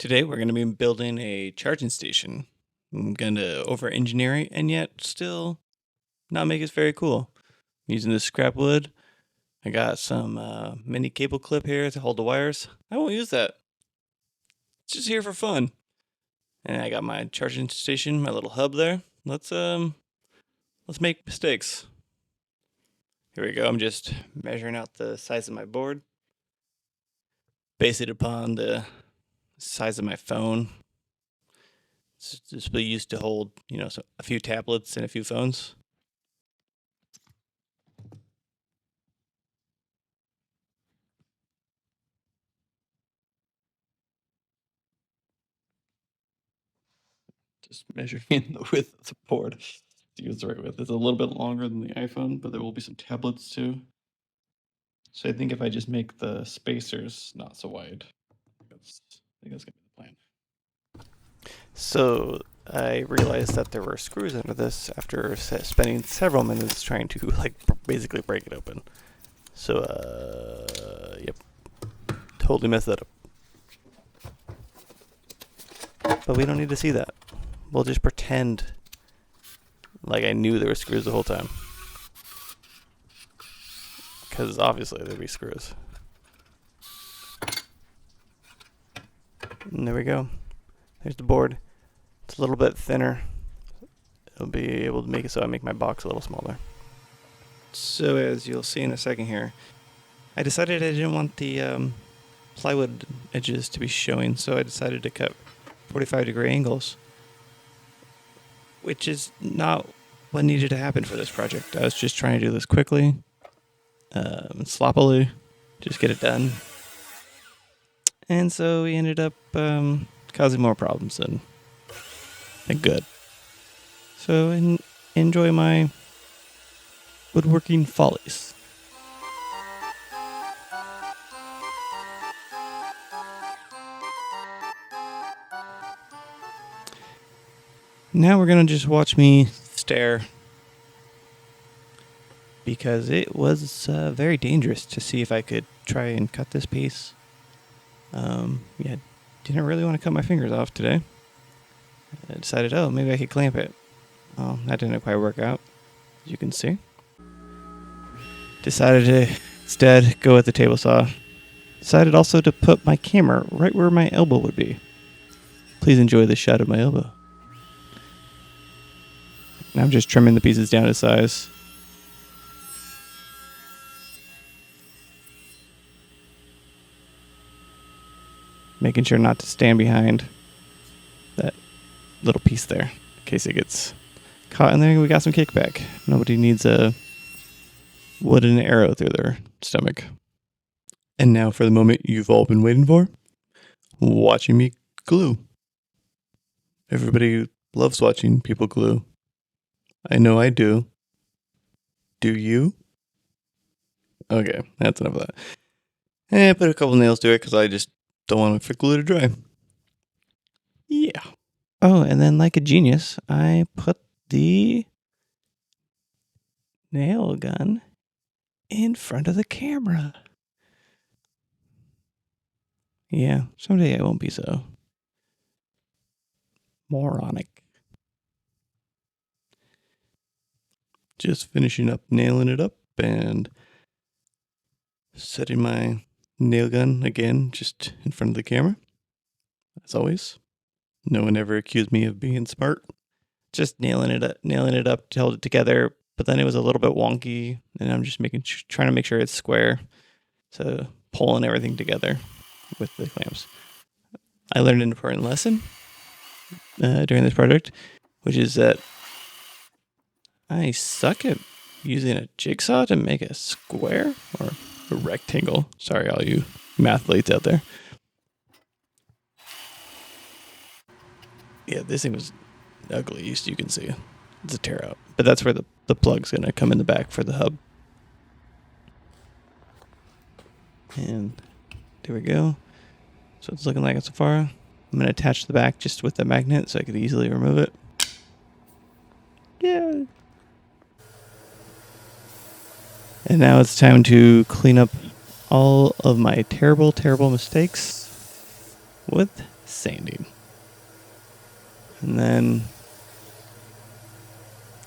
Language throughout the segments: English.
Today we're going to be building a charging station. I'm going to over-engineer it and yet still not make it very cool. I'm using this scrap wood. I got some mini cable clip here to hold the wires. I won't use that. It's just here for fun. And I got my charging station, my little hub there. Let's make mistakes. Here we go. I'm just measuring out the size of my board. Base it upon the size of my phone. It's just used to hold, a few tablets and a few phones. Just measuring the width of the board to use the right width. It's a little bit longer than the iPhone, but there will be some tablets too. So I think if I just make the spacers not so wide, I think that's gonna be the plan. So I realized that there were screws under this after spending several minutes trying to basically break it open. So yep, totally messed that up. But we don't need to see that. We'll just pretend like I knew there were screws the whole time. Because obviously there'd be screws. And there we go. There's the board. It's a little bit thinner. It'll be able to make it so I make my box a little smaller. So as you'll see in a second here, I decided I didn't want the plywood edges to be showing, so I decided to cut 45-degree angles, which is not what needed to happen for this project. I was just trying to do this quickly, sloppily, just get it done. And so we ended up causing more problems than good. So enjoy my woodworking follies. Now we're going to just watch me stare, because it was very dangerous to see if I could try and cut this piece. Didn't really want to cut my fingers off today. I decided, maybe I could clamp it. Well, that didn't quite work out, as you can see. Decided to instead go with the table saw. Decided also to put my camera right where my elbow would be. Please enjoy the shot of my elbow. And I'm just trimming the pieces down to size. Making sure not to stand behind that little piece there in case it gets caught in there. We got some kickback. Nobody needs a wooden arrow through their stomach. And now for the moment you've all been waiting for. Watching me glue. Everybody loves watching people glue. I know I do. Do you? Okay, that's enough of that. I put a couple nails to it because I just don't want the glue to dry. Yeah. Oh, and then like a genius, I put the nail gun in front of the camera. Yeah, someday I won't be so moronic. Just finishing up nailing it up and setting my nail gun again just in front of the camera. As always, no one ever accused me of being smart. Just nailing it up to hold it together, but then it was a little bit wonky, and I'm just trying to make sure it's square. So pulling everything together with the clamps. I learned an important lesson during this project, which is that I suck at using a jigsaw to make a square or a rectangle. Sorry, all you mathletes out there. Yeah, this thing was ugly, as you can see. It's a tear out. But that's where the plug's going to come in the back for the hub. And there we go. So it's looking like it so far. I'm going to attach the back just with the magnet so I could easily remove it. Yeah. And now it's time to clean up all of my terrible, terrible mistakes with sanding. And then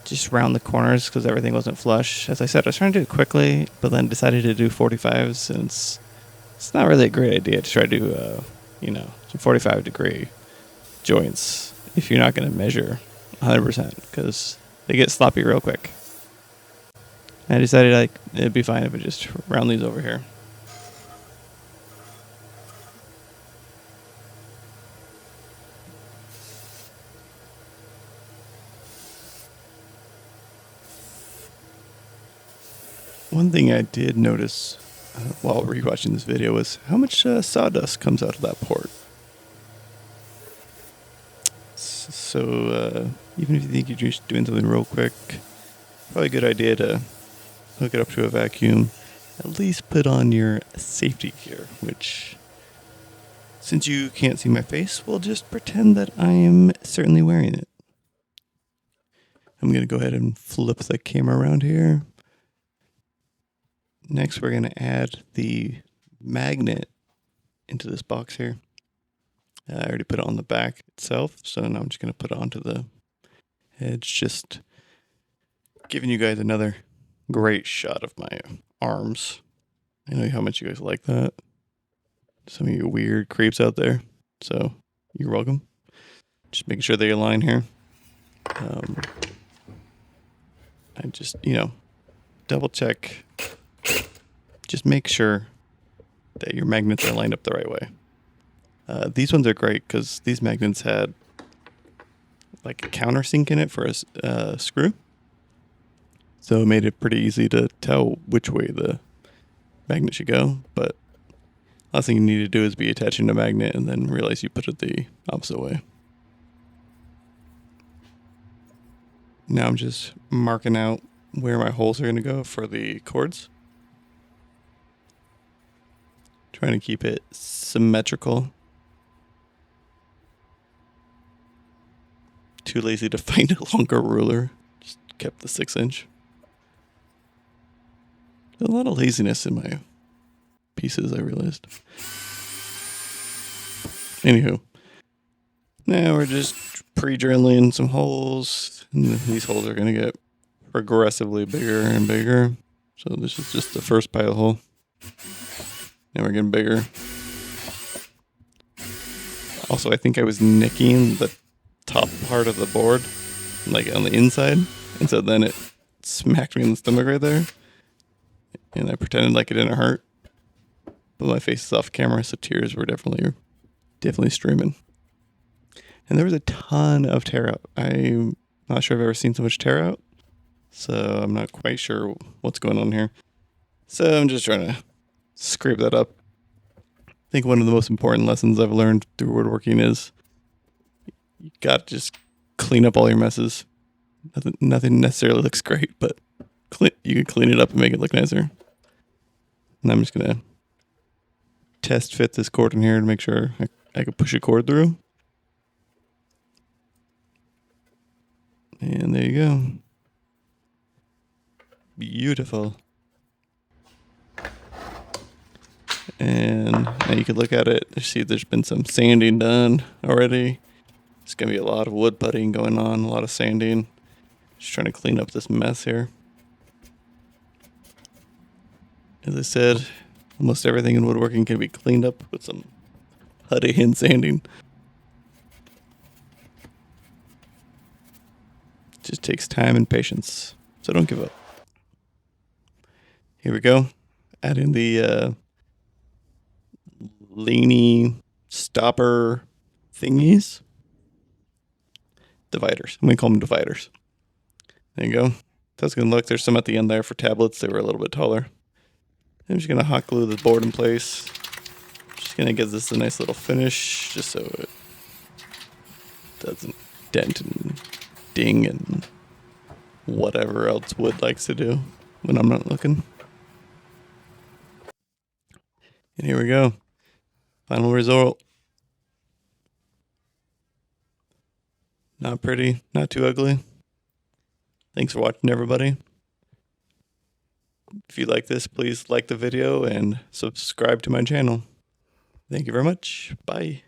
just round the corners because everything wasn't flush. As I said, I was trying to do it quickly, but then decided to do 45s, and it's not really a great idea to try to do, some 45-degree joints if you're not going to measure 100% because they get sloppy real quick. I decided it'd be fine if I just round these over here. One thing I did notice while rewatching this video was how much sawdust comes out of that port. So even if you think you're just doing something real quick, probably a good idea to hook it up to a vacuum. At least put on your safety gear, which, since you can't see my face, we'll just pretend that I am certainly wearing it. I'm going to go ahead and flip the camera around here. Next, we're going to add the magnet into this box here. I already put it on the back itself, so now I'm just going to put it onto the edge, just giving you guys another great shot of my arms. I know how much you guys like that. Some of you weird creeps out there, so you're welcome. Just making sure they align here. I just, double check. Just make sure that your magnets are lined up the right way. These ones are great because these magnets had like a countersink in it for a screw. So it made it pretty easy to tell which way the magnet should go. But last thing you need to do is be attaching a magnet and then realize you put it the opposite way. Now I'm just marking out where my holes are going to go for the cords. Trying to keep it symmetrical. Too lazy to find a longer ruler. Just kept the 6-inch. There's a lot of laziness in my pieces, I realized. Anywho. Now we're just pre-drilling some holes. And these holes are going to get progressively bigger and bigger. So this is just the first pilot hole. Now we're getting bigger. Also, I think I was nicking the top part of the board, like on the inside. And so then it smacked me in the stomach right there. And I pretended like it didn't hurt. But my face is off camera, so tears were definitely streaming. And there was a ton of tear out. I'm not sure I've ever seen so much tear out. So I'm not quite sure what's going on here. So I'm just trying to scrape that up. I think one of the most important lessons I've learned through woodworking is you got to just clean up all your messes. Nothing necessarily looks great, but you can clean it up and make it look nicer. And I'm just going to test fit this cord in here to make sure I can push a cord through. And there you go. Beautiful. And now you can look at it to see there's been some sanding done already. It's going to be a lot of wood puttying going on, a lot of sanding. Just trying to clean up this mess here. As I said, almost everything in woodworking can be cleaned up with some putty and sanding. It just takes time and patience, so don't give up. Here we go. Adding the leany stopper thingies. Dividers. I'm going to call them dividers. There you go. That's going to look. There's some at the end there for tablets. They were a little bit taller. I'm just going to hot glue the board in place. Just going to give this a nice little finish just so it doesn't dent and ding and whatever else wood likes to do when I'm not looking. And here we go. Final result. Not pretty, not too ugly. Thanks for watching, everybody. If you like this, please like the video and subscribe to my channel. Thank you very much. Bye.